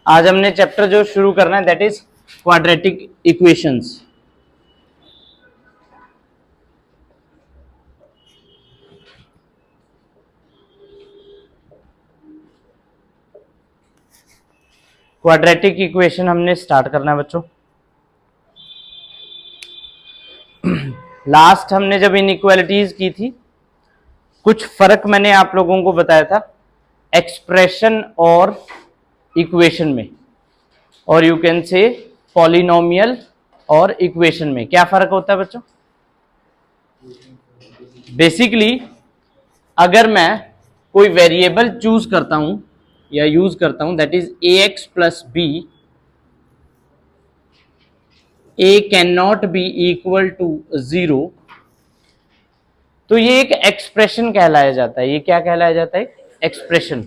आज हमने चैप्टर जो शुरू करना है that is quadratic equations. Quadratic equation हमने स्टार्ट करना है बच्चों। लास्ट हमने जब इनइक्वालिटीज की थी कुछ फर्क मैंने आप लोगों को बताया था एक्सप्रेशन और इक्वेशन में, और यू कैन से पॉलिनोमियल और इक्वेशन में क्या फर्क होता है बच्चों। बेसिकली अगर मैं कोई वेरिएबल चूज करता हूं या यूज करता हूं that is a x plus b, a can not be equal to 0, तो ये एक एक्सप्रेशन कहलाया जाता है। ये क्या कहलाया जाता है? एक्सप्रेशन।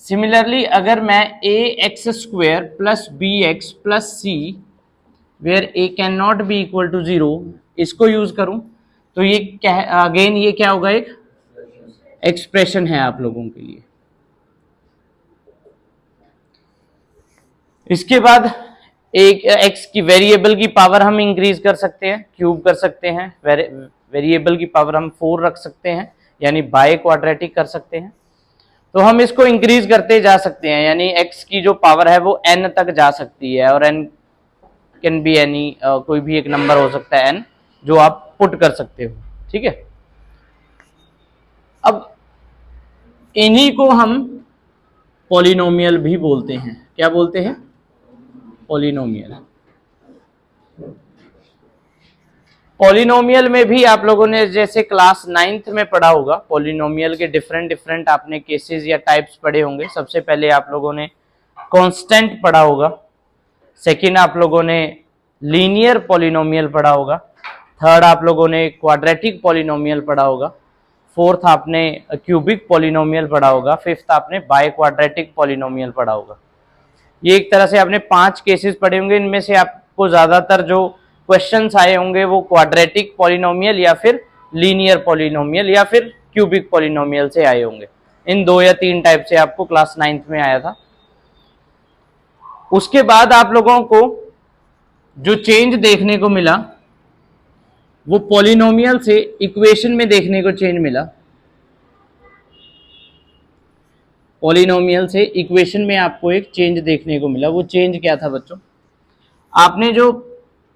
सिमिलरली अगर मैं a x square plus b x plus c where a can not be equal to 0 इसको यूज करूं तो ये क्या, अगेन ये क्या होगा? एक एक्सप्रेशन है आप लोगों के लिए। इसके बाद एक एक्स की वेरिएबल की पावर हम इंक्रीज कर सकते हैं, क्यूब कर सकते हैं, वेरिएबल की पावर हम 4 रख सकते हैं यानी बाय क्वाड्रेटिक कर सकते हैं। तो हम इसको इंक्रीज करते जा सकते हैं यानी एक्स की जो पावर है वो n तक जा सकती है, और n कैन बी एनी, कोई भी एक नंबर हो सकता है n जो आप पुट कर सकते हो। ठीक है, अब इन्हीं को हम पॉलिनोमियल भी बोलते हैं। क्या बोलते हैं? पॉलिनोमियल। पॉलिनोमियल में भी आप लोगों ने जैसे क्लास 9th में पढ़ा होगा, पॉलिनोमियल के डिफरेंट डिफरेंट आपने केसेस या टाइप्स पढ़े होंगे। सबसे पहले आप लोगों ने कांस्टेंट पढ़ा होगा, सेकंड आप लोगों ने लीनियर पॉलिनोमियल पढ़ा होगा, थर्ड आप लोगों ने क्वाड्रेटिक पॉलिनोमियल पढ़ा होगा, फोर्थ आपने क्यूबिक पॉलिनोमियल पढ़ा होगा, फिफ्थ आपने बाय क्वाड्रेटिक पॉलिनोमियल पढ़ा होगा। ये एक तरह से आपने 5 केसेस पढ़े होंगे। इनमें से आपको ज्यादातर जो क्वेश्चंस आए होंगे वो क्वाड्रेटिक पॉलिनोमियल या फिर लीनियर पॉलिनोमियल या फिर क्यूबिक पॉलिनोमियल से आए होंगे। इन 2 या 3 टाइप से आपको क्लास 9th में आया था। उसके बाद आप लोगों को जो चेंज देखने को मिला वो पॉलिनोमियल से इक्वेशन में देखने को चेंज मिला। पॉलिनोमियल से इक्वेशन में आपको एक चेंज देखने को मिला। वो चेंज क्या था बच्चों? आपने जो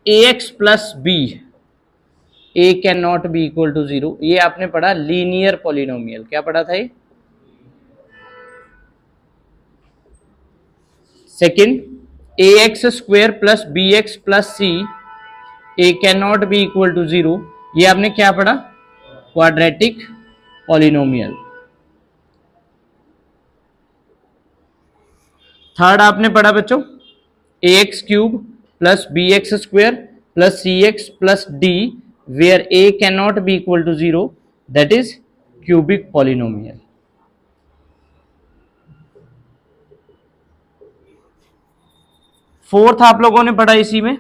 ax plus b, a can not be equal to 0, ये आपने पढ़ा लीनियर पॉलिनोमियल। क्या पढ़ा था ये? Second, ax square plus b x plus c, a can not be equal to 0, ये आपने क्या पढ़ा? Quadratic polynomial. थर्ड आपने पढ़ा बच्चों ax cube plus b x square plus c x plus d where a can not be equal to 0, that is cubic polynomial. Fourth आप लोगों ने पढ़ा इसी में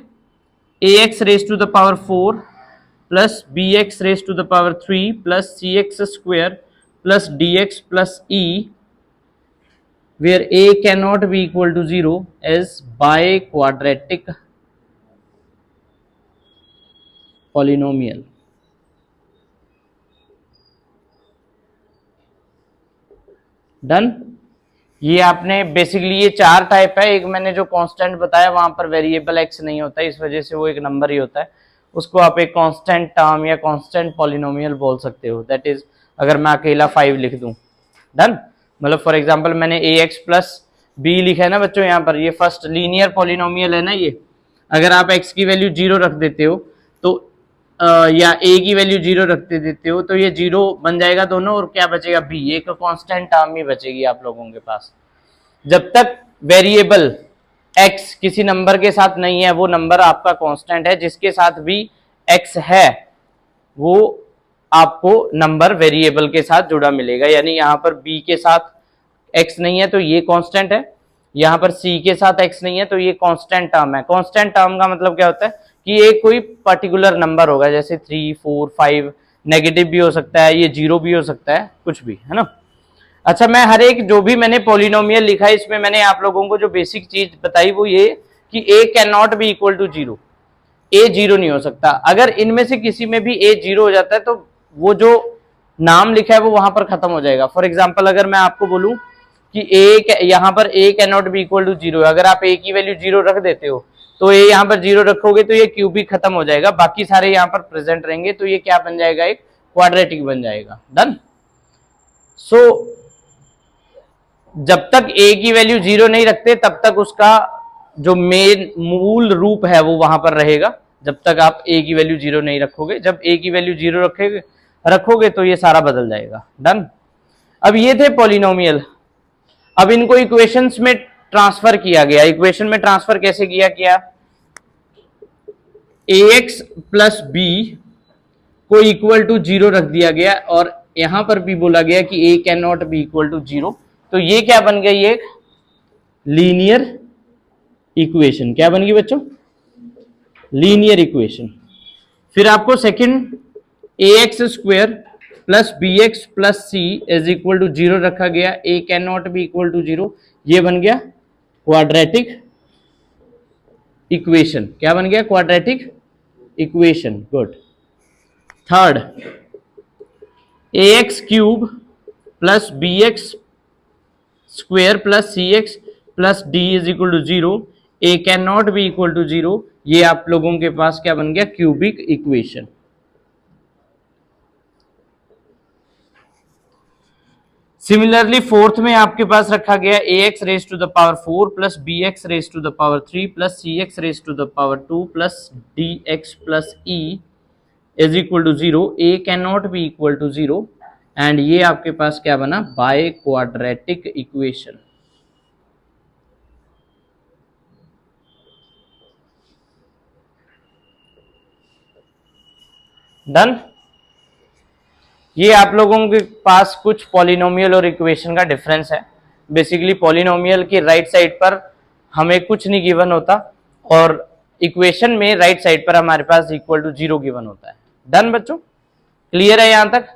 ax raised to the power 4 plus b x raised to the power 3 plus c x square plus d x plus e where a cannot be equal to 0 as biquadratic polynomial। Done. ये आपने basically ये 4 type है। एक मैंने जो constant बताया वहां पर वेरिएबल x नहीं होता, इस वजह से वो एक नंबर ही होता है। उसको आप एक कांस्टेंट टर्म या कांस्टेंट पॉलिनोमियल बोल सकते हो। दैट इज अगर मैं अकेला 5 लिख दूं, डन। मतलब फॉर एग्जांपल मैंने ax प्लस b लिखा है ना बच्चों, यहाँ पर ये फर्स्ट लीनियर पॉलिनोमियल है ना ये। अगर आप x की वैल्यू 0 रख देते हो तो या a की वैल्यू 0 रख देते हो तो ये 0 बन जाएगा दोनों, और क्या बचेगा? b, एक कांस्टेंट टर्म ही बचेगी आप लोगों के पास। जब तक वेरिएबल x किसी नंबर के साथ नहीं है वो नंबर आपका कांस्टेंट है। जिसके साथ भी x है वो आपको नंबर वेरिएबल के साथ जुड़ा मिलेगा। यानी यहाँ पर b के साथ x नहीं है तो ये कांस्टेंट है, यहाँ पर c के साथ x नहीं है तो ये कांस्टेंट टर्म है। कांस्टेंट टर्म का मतलब क्या होता है कि एक कोई पर्टिकुलर नंबर होगा, जैसे 3, 4, 5, नेगेटिव भी हो सकता है, ये 0 भी हो सकता है, कुछ भी, है ना। अच्छा, मैं हर एक जो भी मैंने पॉलिनोमियल लिखा है इसमें मैंने आप लोगों को जो बेसिक चीज बताई वो ये कि a can not be equal to 0, a 0 नहीं हो सकता। अगर इनमें से किसी में भी a 0 हो जाता है तो वो जो नाम लिखा है वो वहां पर खत्म हो जाएगा। फॉर एग्जाम्पल अगर मैं आपको बोलूं कि a यहां पर a can not be equal to 0, अगर आप a की वैल्यू 0 रख देते हो तो a यहां पर 0 रखोगे तो ये क्यूबिक खत्म हो जाएगा, बाकी सारे यहां पर प्रेजेंट रहेंगे, तो ये क्या बन जाएगा, एक क्वाड्रेटिक बन जाएगा। डन। सो जब तक a की वैल्यू 0 नहीं रखते तब तक उसका जो मेन मूल रूप है वो वहां पर रहेगा, जब तक आप a की वैल्यू 0 नहीं रखोगे। जब a की वैल्यू 0 रखोगे तो ये सारा बदल जाएगा। डन। अब ये थे पॉलिनोमियल। अब इनको इक्वेशंस में ट्रांसफर किया गया। इक्वेशन में ट्रांसफर कैसे किया ax प्लस बी को इक्वल टू 0 रख दिया गया और यहां पर भी बोला गया कि a can not be equal to 0, तो ये क्या बन गई, एक लीनियर इक्वेशन। क्या बन गई बच्चों, लीनियर इक्वेशन। फिर आपको second ax square plus b x plus c is equal to 0 रखा गया, a can not be equal to 0, ये बन गया क्वाड्रेटिक इक्वेशन। क्या बन गया, quadratic equation. Good. Third ax cube plus b x square plus c x plus d is equal to 0, a can not be equal to 0, ये आप लोगों के पास क्या बन गया, क्यूबिक इक्वेशन। सिमिलरली फोर्थ में आपके पास रखा गया ax raised to the power 4 plus bx raised to the power 3 plus cx raised to the power 2 plus dx plus e is equal to 0, a can not be equal to 0, and ये आपके पास क्या बना, by quadratic equation. Done. ये आप लोगों के पास कुछ polynomial और इक्वेशन का डिफरेंस है। बेसिकली पॉलिनोमियल की राइट साइड पर हमें कुछ नहीं गिवन होता और इक्वेशन में राइट साइड पर हमारे पास इक्वल टू 0 गिवन होता है। डन बच्चों, क्लियर है यहां तक।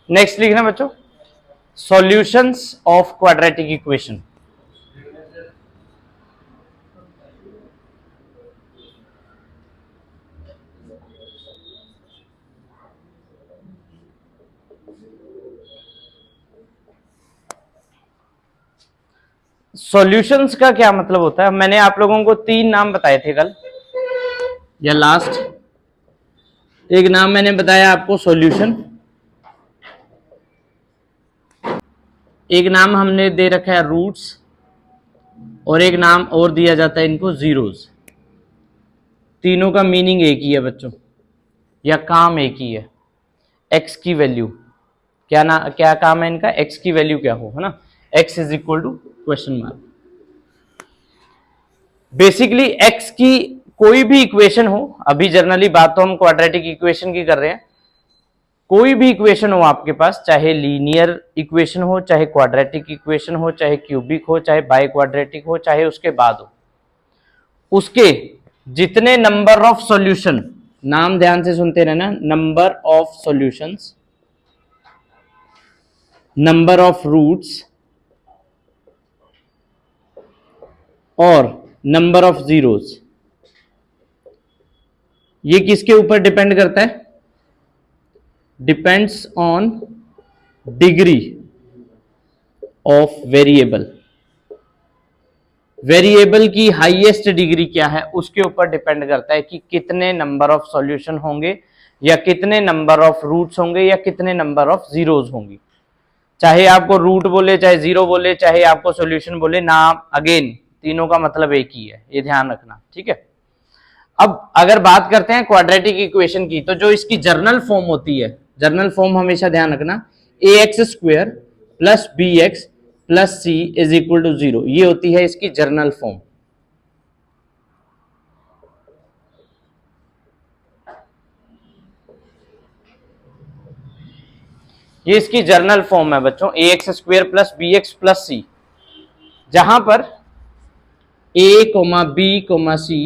नेक्स्ट लिखना बच्चों, solutions of quadratic equation. Solutions का क्या मतलब होता है, मैंने आप लोगों को 3 नाम बताए थे कल या लास्ट। एक नाम मैंने बताया आपको सॉल्यूशन, एक नाम हमने दे रखा है रूट्स, और एक नाम और दिया जाता है इनको जीरोस। तीनों का मीनिंग एक ही है बच्चों, या काम एक ही है। एक्स की वैल्यू क्या काम है इनका, एक्स की वैल्यू क्या हो, है ना, x is equal to question mark. Basically x की कोई भी इक्वेशन हो, अभी जनरली बात तो हम क्वाड्रेटिक इक्वेशन की कर रहे हैं, कोई भी इक्वेशन हो आपके पास, चाहे लीनियर इक्वेशन हो, चाहे क्वाड्रेटिक इक्वेशन हो, चाहे क्यूबिक हो, चाहे बाय क्वाड्रेटिक हो, चाहे उसके बाद हो, उसके जितने नंबर ऑफ सॉल्यूशन, नाम ध्यान से सुनते रहना, number of solutions, number of roots और नंबर ऑफ जीरोस, ये किसके ऊपर डिपेंड करता है, depends on degree of variable. Variable की हाईएस्ट डिग्री क्या है उसके ऊपर डिपेंड करता है कि कितने नंबर ऑफ सॉल्यूशन होंगे, या कितने नंबर ऑफ रूट्स होंगे, या कितने नंबर ऑफ जीरोस होंगी। चाहे आपको रूट बोले, चाहे जीरो बोले, चाहे आपको सॉल्यूशन बोले, नाम अगेन तीनों का मतलब एक ही है, ये ध्यान रखना, ठीक है। अब अगर बात करते हैं क्वाड्रेटिक इक्वेशन की, तो जो इसकी जर्नल फॉर्म होती है, जर्नल फॉर्म हमेशा ध्यान रखना, a x square plus b x plus c is equal to 0, ये होती है इसकी जर्नल फॉर्म। ये इसकी जर्नल फॉर्म है बच्चों, a x square plus b x plus c, जहां पर a, b, c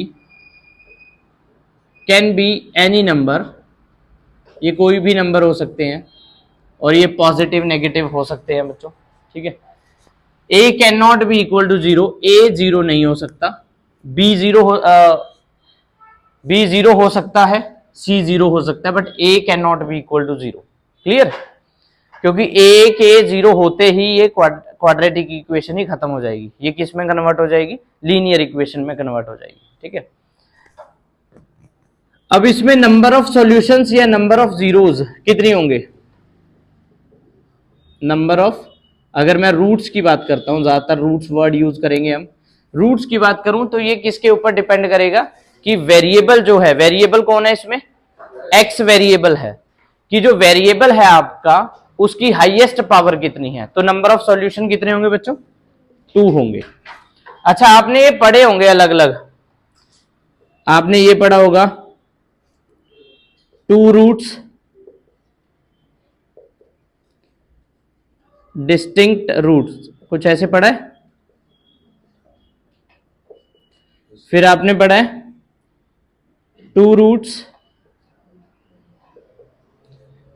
can be any number, ये कोई भी नंबर हो सकते हैं और ये पॉजिटिव नेगेटिव हो सकते हैं बच्चों, ठीक है। A can not be equal to zero, a zero नहीं हो सकता, बी जीरो हो सकता है, सी जीरो हो सकता है, but a can not be equal to zero. Clear? क्योंकि ए के जीरो होते ही ये क्वाड्रेटिक इक्वेशन ही खत्म हो जाएगी, ये किस में कन्वर्ट हो जाएगी, लीनियर इक्वेशन में कन्वर्ट हो जाएगी, ठीक है। अब इसमें नंबर ऑफ सॉल्यूशंस या नंबर ऑफ जीरोज कितनी होंगे, नंबर ऑफ, अगर मैं रूट्स की बात करता हूं, ज्यादातर रूट्स वर्ड यूज करेंगे हम, रूट्स की बात करूं तो ये किसके ऊपर डिपेंड करेगा कि वेरिएबल जो है, वेरिएबल कौन है इसमें, एक्स वेरिएबल है, कि जो वेरिएबल है आपका उसकी हाईएस्ट पावर कितनी है, तो नंबर ऑफ सॉल्यूशन कितने होंगे बच्चों, 2 होंगे। अच्छा, आपने ये पढ़े होंगे अलग अलग, आपने ये पढ़ा होगा 2 रूट्स डिस्टिंक्ट रूट्स, कुछ ऐसे पढ़ा है। फिर आपने पढ़ा है 2 रूट्स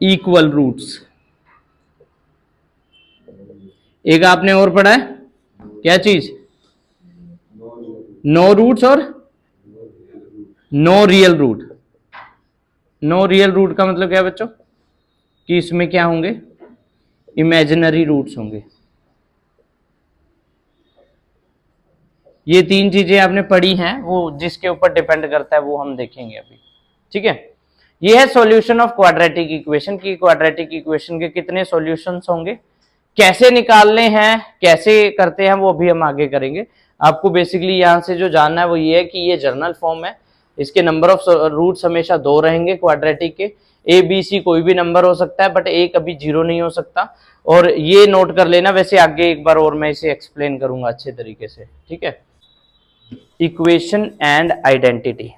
इक्वल रूट्स, एक आपने और पढ़ा है क्या चीज, नो रूट्स और no real root. No real root का मतलब क्या है बच्चों, कि इसमें क्या होंगे, इमेजिनरी रूट्स होंगे। ये 3 चीजें आपने पढ़ी हैं, वो जिसके ऊपर डिपेंड करता है वो हम देखेंगे अभी, ठीक है। ये है सॉल्यूशन ऑफ क्वाड्रेटिक इक्वेशन की, क्वाड्रेटिक इक्वेशन के कितने सॉल्यूशंस होंगे, कैसे निकालने हैं, कैसे करते हैं, वो अभी हम आगे करेंगे। आपको बेसिकली यहां से जो जानना है वो ये है कि ये जर्नल फॉर्म है, इसके नंबर ऑफ रूट्स हमेशा 2 रहेंगे क्वाड्रेटिक के, ए बी सी कोई भी नंबर हो सकता है, बट ए कभी 0 नहीं हो सकता। और ये नोट कर लेना, वैसे आगे एक बार और मैं इसे एक्सप्लेन करूंगा अच्छे तरीके से, ठीक है। इक्वेशन एंड आइडेंटिटी,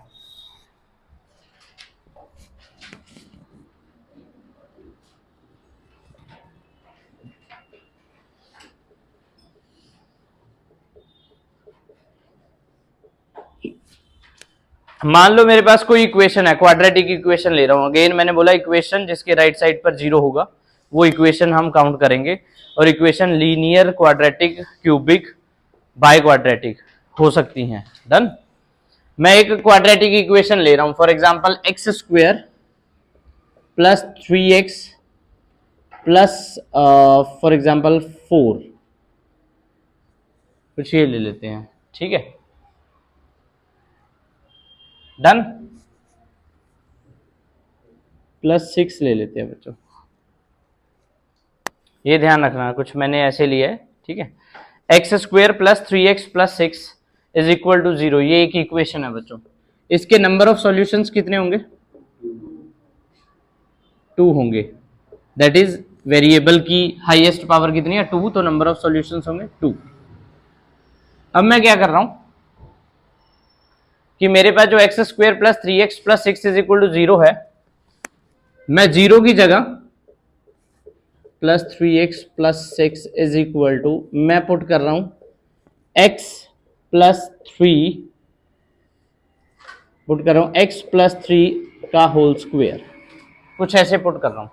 मान लो मेरे पास कोई इक्वेशन है, क्वाड्रेटिक इक्वेशन ले रहा हूं, अगेन मैंने बोला इक्वेशन जिसके राइट साइड पर 0 होगा वो इक्वेशन हम काउंट करेंगे, और equation linear, quadratic, cubic, by quadratic हो सकती हैं। डन। मैं एक क्वाड्रेटिक इक्वेशन ले रहा हूं, for example x square plus 3x plus for example 4, कुछ ये ले लेते हैं, ठीक है। डन। प्लस 6 ले लेते हैं बच्चों, ये ध्यान रखना कुछ मैंने ऐसे लिया है, ठीक है। X square plus 3x plus 6 is equal to 0, ये एक इक्वेशन है बच्चों। इसके नंबर ऑफ सॉल्यूशंस कितने होंगे, 2 होंगे, दैट इज वेरिएबल की हाईएस्ट पावर कितनी है, 2, तो नंबर ऑफ सॉल्यूशंस होंगे 2। अब मैं क्या कर रहा हूं कि मेरे पास जो x square plus 3x plus 6 is equal to 0 है, मैं 0 की जगह plus 3x plus 6 is equal to, मैं पुट कर रहा हूं x प्लस 3, पुट कर रहा हूं x प्लस 3 का होल स्क्वायर, कुछ ऐसे पुट कर रहा हूं।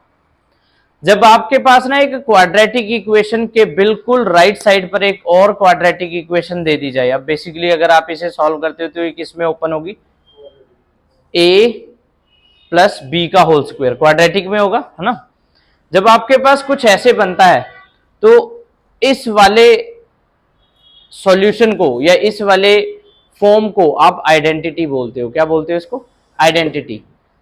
जब आपके पास ना एक क्वाड्रेटिक इक्वेशन के बिल्कुल राइट साइड पर एक और क्वाड्रेटिक इक्वेशन दे दी जाए, अब बेसिकली अगर आप इसे सॉल्व करते हो तो ये किस में ओपन होगी, a प्लस बी का होल स्क्वायर, क्वाड्रेटिक में होगा, है ना। जब आपके पास कुछ ऐसे बनता है तो इस वाले सॉल्यूशन को या इस वाले फॉर्म को आप आइडेंटिटी बोलते हो, क्या बोलते हो इसको, आइडेंटिटी।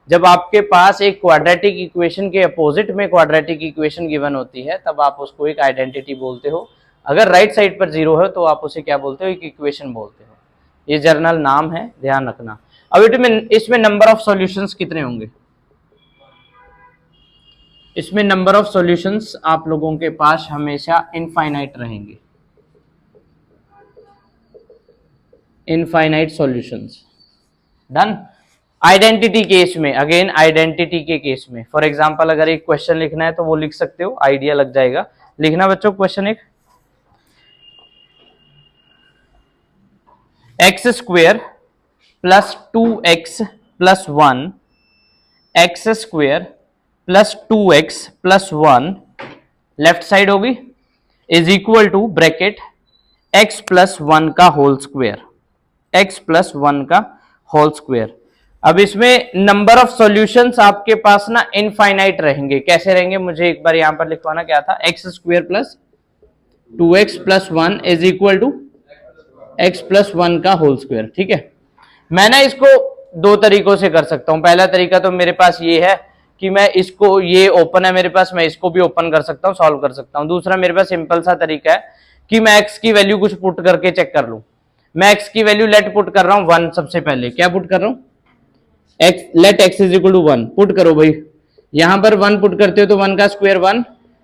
जब आपके पास एक क्वाड्रेटिक इक्वेशन के अपोजिट में क्वाड्रेटिक इक्वेशन गिवन होती है तब आप उसको एक आइडेंटिटी बोलते हो। अगर राइट साइड पर 0 है तो आप उसे क्या बोलते हो, एक इक्वेशन बोलते हो। ये जर्नल नाम है, ध्यान रखना। अब इसमें नंबर ऑफ सॉल्यूशंस कितने होंगे, इसमें नंबर ऑफ सॉल्यूशंस आप लोगों के पास हमेशा इनफाइनाइट रहेंगे, infinite solutions. Done. Identity case में, अगेन आइडेंटिटी के केस में, फॉर एग्जांपल अगर एक क्वेश्चन लिखना है तो वो लिख सकते हो, आइडिया लग जाएगा। लिखना बच्चों क्वेश्चन एक, x square plus 2x plus 1 x square plus 2x plus 1 left side होगी is equal to bracket x plus 1 का होल स्क्वेयर, x प्लस 1 का होल स्क्वेयर। अब इसमें नंबर ऑफ सॉल्यूशंस आपके पास ना इनफाइनाइट रहेंगे। कैसे रहेंगे मुझे एक बार यहां पर लिखवाना, क्या था, x square plus 2x plus 1 is equal to x plus 1 का होल स्क्वेयर। ठीक है, मैं ना इसको दो तरीकों से कर सकता हूं। पहला तरीका तो मेरे पास ये है कि मैं इसको, ये ओपन है मेरे पास, मैं इसको भी ओपन कर सकता हूं, सॉल्व कर सकता हूं। दूसरा मेरे पास सिंपल सा तरीका है कि मैं x की वैल्यू कुछ पुट करके चेक कर लूं। मैं x की वैल्यू लेट पुट कर रहा हूं 1। सबसे पहले क्या पुट कर रहा हूं, x, let x is equal to 1 put करो भाई। यहां पर 1 पुट करते हो तो 1 का स्क्वायर 1,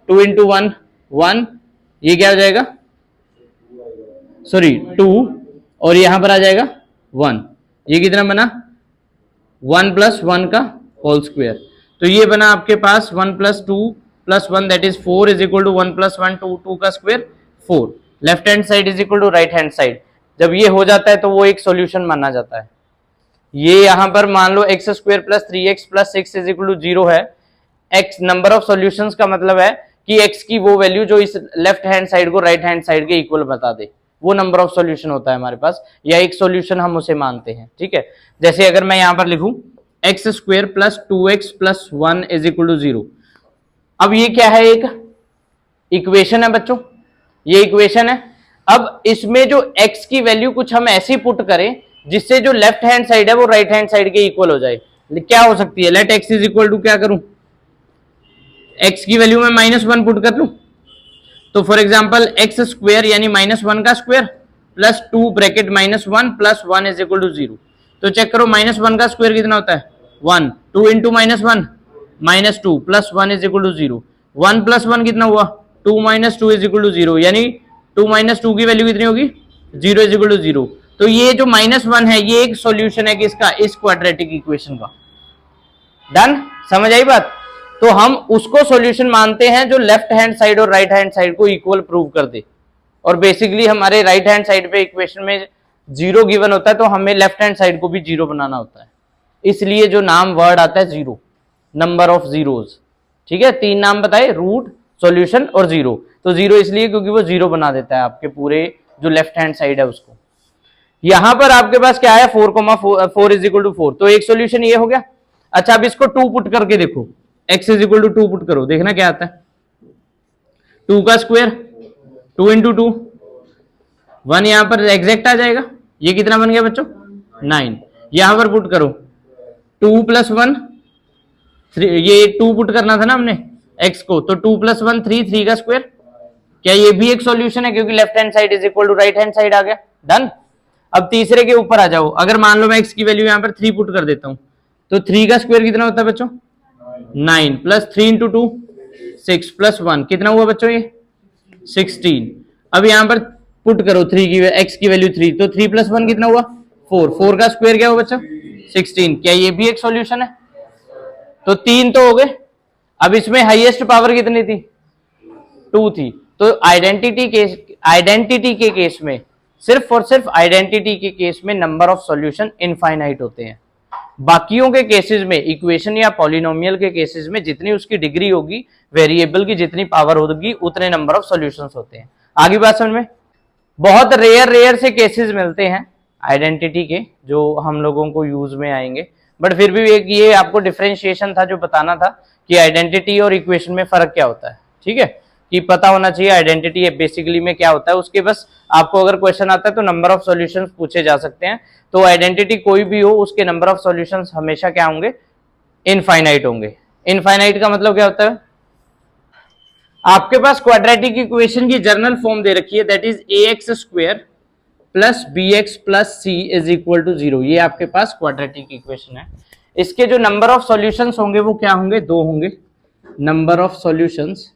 2 इंटू 1 1, ये क्या हो जाएगा, सॉरी 2, और यहां पर आ जाएगा 1। ये कितना बना, 1 प्लस 1 का होल स्क्वायर। तो ये बना आपके पास 1 plus 2 plus 1 that is 4 is equal to 1 plus 1 2, 2 का square 4। Left hand side is equal to right hand side. जब ये हो जाता है तो वो एक सॉल्यूशन माना जाता है। ये यहां पर मान लो x square plus 3x plus 6 is equal to 0 है। एक्स नंबर ऑफ सॉल्यूशंस का मतलब है कि एक्स की वो वैल्यू जो इस लेफ्ट हैंड साइड को राइट हैंड साइड के इक्वल बता दे, वो नंबर ऑफ सॉल्यूशन होता है हमारे पास, या एक सॉल्यूशन हम उसे मानते हैं। ठीक है, जैसे अगर मैं यहां पर लिखूं x square plus 2x plus 1 is equal to 0। अब ये क्या है, एक इक्वेशन है बच्चों, ये इक्वेशन है। अब इसमें जो x की वैल्यू कुछ हम ऐसी पुट करें जिससे जो लेफ्ट हैंड साइड है वो राइट हैंड साइड के इक्वल हो जाए। क्या हो सकती है, let x is equal to, क्या करूं, x की वैल्यू में -1 पुट कर लूं। तो फॉर एग्जांपल x स्क्वायर यानी -1 का square plus 2 bracket -1 plus 1 is equal to 0। तो चेक करो -1 का स्क्वायर कितना होता है 1, 2 into -1 -2 plus 1 is equal to 0। 1 plus 1 कितना हुआ 2 माइनस 2 इज इक्वल टू 0, यानी 2 माइनस 2 की वैल्यू कितनी होगी 0 इज इक्वल टू 0। तो ये जो -1 है ये एक सॉल्यूशन है किसका, इस क्वाड्रेटिक इक्वेशन का। डन, समझ आई बात। तो हम उसको सॉल्यूशन मानते हैं जो लेफ्ट हैंड साइड और राइट हैंड साइड को इक्वल प्रूव कर दे। और बेसिकली हमारे राइट हैंड साइड पे इक्वेशन में 0 गिवन होता है, तो हमें लेफ्ट हैंड साइड को भी 0 बनाना होता है। इसलिए जो नाम वर्ड आता है 0, नंबर ऑफ जीरोज। ठीक है, 3 नाम बताए, रूट, सॉल्यूशन और 0। तो 0 इसलिए क्योंकि वो 0 बना देता है आपके पूरे जो लेफ्ट हैंड साइड है उसको। यहां पर आपके पास क्या है 4 इज इक्वल टू 4, तो एक सॉल्यूशन ये हो गया। अच्छा, अब इसको 2 पुट करके देखो, x is equal to 2 put करो, देखना क्या आता है। 2 का स्क्वायर 2 इंटू 2, 1 यहां पर एग्जैक्ट आ जाएगा। ये कितना बन गया बच्चों 9। यहां पर पुट करो 2 प्लस 1 3, ये 2 पुट करना था ना हमने x को, तो 2 प्लस 1 3, 3 का स्क्वायर। क्या ये भी एक सॉल्यूशन है, क्योंकि left hand side is equal to right hand side आ गया। डन। अब तीसरे के ऊपर आ जाओ। अगर मान लो मैं x की वैल्यू यहां पर 3 पुट कर देता हूं, तो 3 का स्क्वायर कितना होता है बच्चों 9 प्लस 3 इंटू 2 6 प्लस 1 कितना हुआ बच्चों ये 16। अब यहां पर पुट करो 3 की x की वैल्यू 3, तो 3 प्लस 1 कितना हुआ 4, 4 का स्क्वायर क्या हुआ बच्चों 16। क्या ये भी एक सॉल्यूशन है। तो 3 तो हो गए। अब इसमें हाईएस्ट पावर कितनी थी 2 थी। तो आइडेंटिटी के केस में, सिर्फ और सिर्फ आइडेंटिटी के केस में नंबर ऑफ सॉल्यूशन इनफाइनाइट होते हैं। बाकियों के केसेस में, इक्वेशन या पॉलिनोमियल के केसेस में, जितनी उसकी डिग्री होगी, वेरिएबल की जितनी पावर होगी, उतने नंबर ऑफ सॉल्यूशंस होते हैं। आगे बात समझ में। बहुत रेयर से केसेस मिलते हैं आइडेंटिटी के जो हम लोगों को यूज में आएंगे, बट फिर भी एक ये आपको डिफरेंशिएशन था जो बताना था कि आइडेंटिटी और इक्वेशन में फर्क क्या होता है। ठीक है, कि पता होना चाहिए आइडेंटिटी बेसिकली में क्या होता है। उसके बस आपको अगर क्वेश्चन आता है तो नंबर ऑफ सॉल्यूशंस पूछे जा सकते हैं। तो आइडेंटिटी कोई भी हो, उसके नंबर ऑफ सॉल्यूशंस हमेशा क्या होंगे इनफाइनाइट होंगे। इनफाइनाइट का मतलब क्या होता है, आपके पास क्वाड्रेटिक इक्वेशन की जर्नल फॉर्म दे रखी है, that is ax square plus bx plus c is equal to 0। ये आपके पास क्वाड्रेटिक इक्वेशन है। इसके जो नंबर ऑफ सॉल्यूशंस होंगे वो क्या होंगे 2 होंगे। नंबर ऑफ सॉल्यूशंस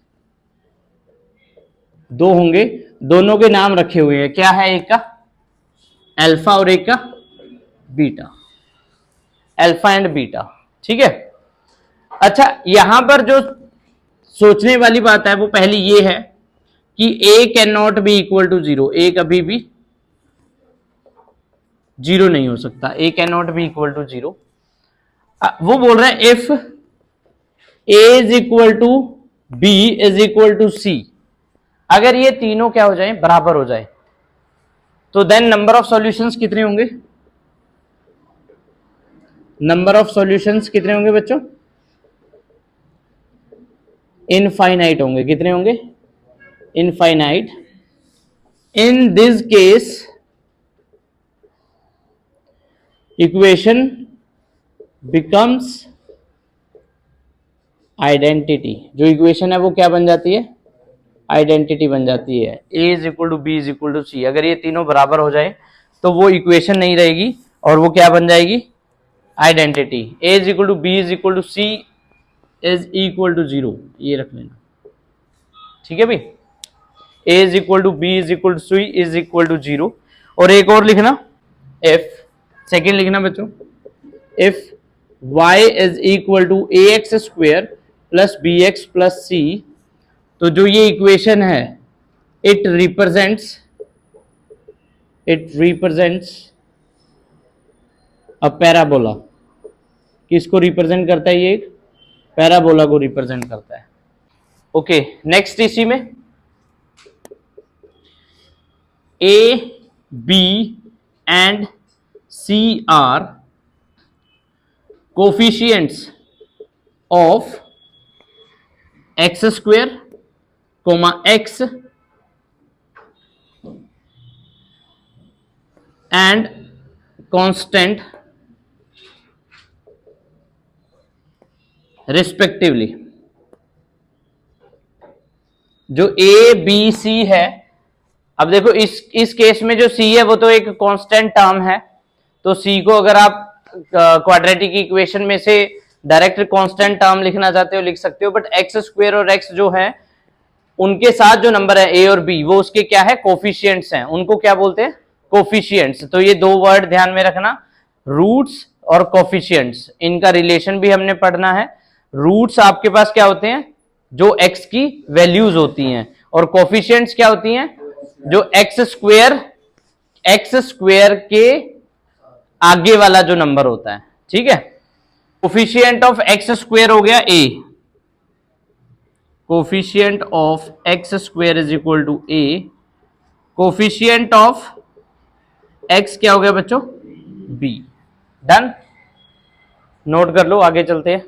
2 होंगे। दोनों के नाम रखे हुए हैं, क्या है, एक का अल्फा और एक का बीटा, अल्फा एंड बीटा। ठीक है। अच्छा, यहां पर जो सोचने वाली बात है वो पहली ये है कि a can not be equal to 0। a कभी भी 0 नहीं हो सकता, a can not be equal to 0। वो बोल रहे हैं if a is equal to b is equal to c, अगर ये तीनों क्या हो जाए, बराबर हो जाए, तो देन नंबर ऑफ सॉल्यूशंस कितने होंगे? नंबर ऑफ सॉल्यूशंस कितने होंगे बच्चों? इनफाइनाइट होंगे। कितने होंगे? Infinite. In this case equation becomes identity. जो इक्वेशन है वो क्या बन जाती है? आइडेंटिटी बन जाती है। A is equal to b is equal to c, अगर ये तीनों बराबर हो जाए तो वो इक्वेशन नहीं रहेगी और वो क्या बन जाएगी? Identity. A is equal to b is equal to c is equal to 0, ये रख लेना, ठीक है भाई। A is equal to b is equal to c is equal to 0। और एक और लिखना, इफ, सेकेंड लिखना बच्चों, if y is equal to a x square plus b x plus c, तो जो ये इक्वेशन है इट रिप्रेजेंट्स अ पैराबोला। किसको रिप्रेजेंट करता है? ये एक पैराबोला को रिप्रेजेंट करता है। ओके, नेक्स्ट इसी में a b and c are coefficients of x square comma x and constant respectively. जो ए बी सी है, अब देखो इस केस में जो सी है वो तो एक कांस्टेंट टर्म है, तो सी को अगर आप क्वाड्रेटिक इक्वेशन में से डायरेक्ट कांस्टेंट टर्म लिखना चाहते हो लिख सकते हो, बट एक्स स्क्वायर और एक्स जो है उनके साथ जो नंबर है ए और बी वो उसके क्या है? कोफिशिएंट्स हैं। उनको क्या बोलते हैं? कोफिशिएंट्स। तो ये दो वर्ड ध्यान में रखना, रूट्स और कोफिशिएंट्स, इनका रिलेशन भी हमने पढ़ना है। रूट्स आपके पास क्या होते हैं? जो एक्स की वैल्यूज होती हैं, और कोफिशिएंट्स क्या होती हैं? जो एक्स स्क्वेयर के आगे वाला जो नंबर होता है, ठीक है। कोफिशिएंट ऑफ एक्स स्क्वेयर हो गया a, coefficient of x square is equal to a, coefficient of x क्या हो गया बच्चों? बी। डन, नोट कर लो, आगे चलते हैं।